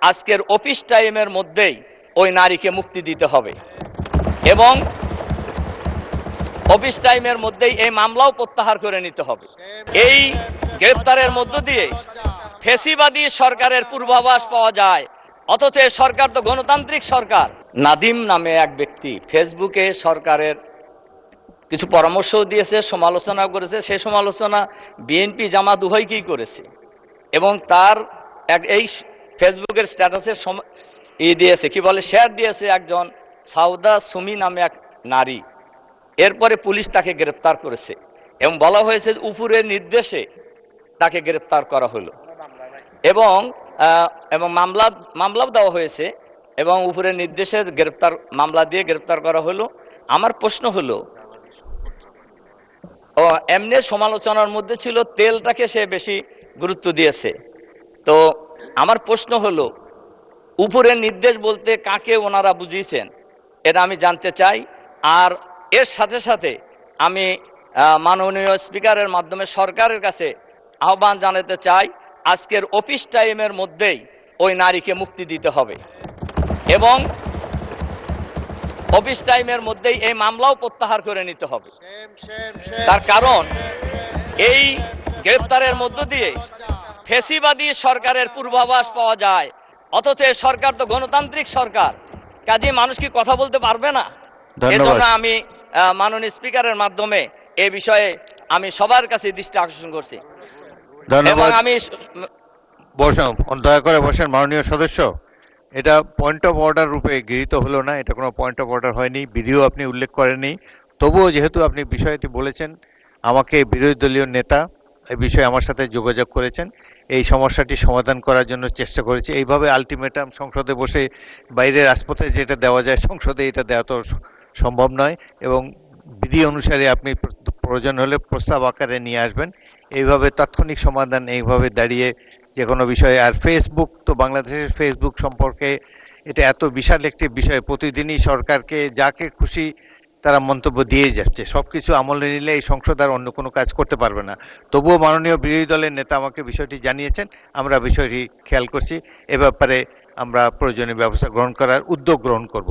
আজকের অফিস টাইমের মধ্যেই ওই নারীকে মুক্তি দিতে হবে এবং অফিস টাইমের মধ্যেই এই মামলাও প্রত্যাহার করে নিতে হবে। এই গ্রেপ্তারের মধ্য দিয়ে ফ্যাসিবাদী সরকারের পূর্বাভাস পাওয়া যায়, অথচ এই সরকার তো গণতান্ত্রিক সরকার। নাদিম নামে এক ব্যক্তি ফেসবুকে সরকারের কিছু পরামর্শ দিয়েছে, সমালোচনা করেছে। সেই সমালোচনা বিএনপি জামাত উভয়কেই করেছে এবং তার এই ফেসবুকের স্ট্যাটাসের দিয়েছে, কি বলে, শেয়ার দিয়েছে একজন সাউদা সুমি নামে এক নারী। এরপরে পুলিশ তাকে গ্রেপ্তার করেছে এবং বলা হয়েছে উপরের নির্দেশে তাকে গ্রেপ্তার করা হলো এবং মামলাও দেওয়া হয়েছে এবং উপরের নির্দেশে মামলা দিয়ে গ্রেপ্তার করা হলো। আমার প্রশ্ন হলো, এমনি সমালোচনার মধ্যে ছিল তেলটাকে সে বেশি গুরুত্ব দিয়েছে। তো আমার প্রশ্ন হলো, উপরের নির্দেশ বলতে কাকে ওনারা বুঝিয়েছেন এটা আমি জানতে চাই। আর এর সাথে সাথে আমি মাননীয় স্পিকারের মাধ্যমে সরকারের কাছে আহ্বান জানাতে চাই, আজকের অফিস টাইমের মধ্যেই ওই নারীকে মুক্তি দিতে হবে এবং অফিস টাইমের মধ্যেই এই মামলাও প্রত্যাহার করে নিতে হবে। তার কারণ এই গ্রেপ্তারের মধ্য দিয়ে ফ্যাসিবাদী সরকারের পূর্বাভাস পাওয়া যায়, অথচ এই সরকার তো গণতান্ত্রিক সরকার। কাজে মানুষ কি কথা বলতে পারবে না? এজন্য আমি মাননীয় স্পিকারের মাধ্যমে এই বিষয়ে আমি সবার কাছে দৃষ্টি আকর্ষণ করছি। এবং আমি দয়া করে বসেন মাননীয় সদস্য। এটা পয়েন্ট অফ অর্ডার রূপে গৃহীত হলো না, এটা কোনো পয়েন্ট অফ অর্ডার হয়নি, বিধিও আপনি উল্লেখ করেননি। তবুও যেহেতু আপনি বিষয়টি বলেছেন, আমাকে বিরোধী দলীয় নেতা এই বিষয়ে আমার সাথে যোগাযোগ করেছেন, এই সমস্যাটি সমাধান করার জন্য চেষ্টা করেছি। এইভাবে আলটিমেটাম সংসদে বসে বাইরের রাজপথে যেটা দেওয়া যায় সংসদে এটা দেওয়া তো সম্ভব নয় এবং বিধি অনুসারে আপনি প্রয়োজন হলে প্রস্তাব আকারে নিয়ে আসবেন। এইভাবে তাৎক্ষণিক সমাধান এইভাবে দাঁড়িয়ে যে কোনো বিষয়ে। আর ফেসবুক তো বাংলাদেশের ফেসবুক সম্পর্কে এটা এত বিশাল একটি বিষয়, প্রতিদিনই সরকারকে যাকে খুশি তারা মন্তব্য দিয়ে যাচ্ছে। সব কিছু আমলে নিলে এই সংসদ আর অন্য কোনো কাজ করতে পারবে না। তবুও মাননীয় বিরোধী দলের নেতা আমাকে বিষয়টি জানিয়েছেন, আমরা বিষয়টি খেয়াল করছি। এ ব্যাপারে আমরা প্রয়োজনীয় ব্যবস্থা গ্রহণ করার উদ্যোগ গ্রহণ করব।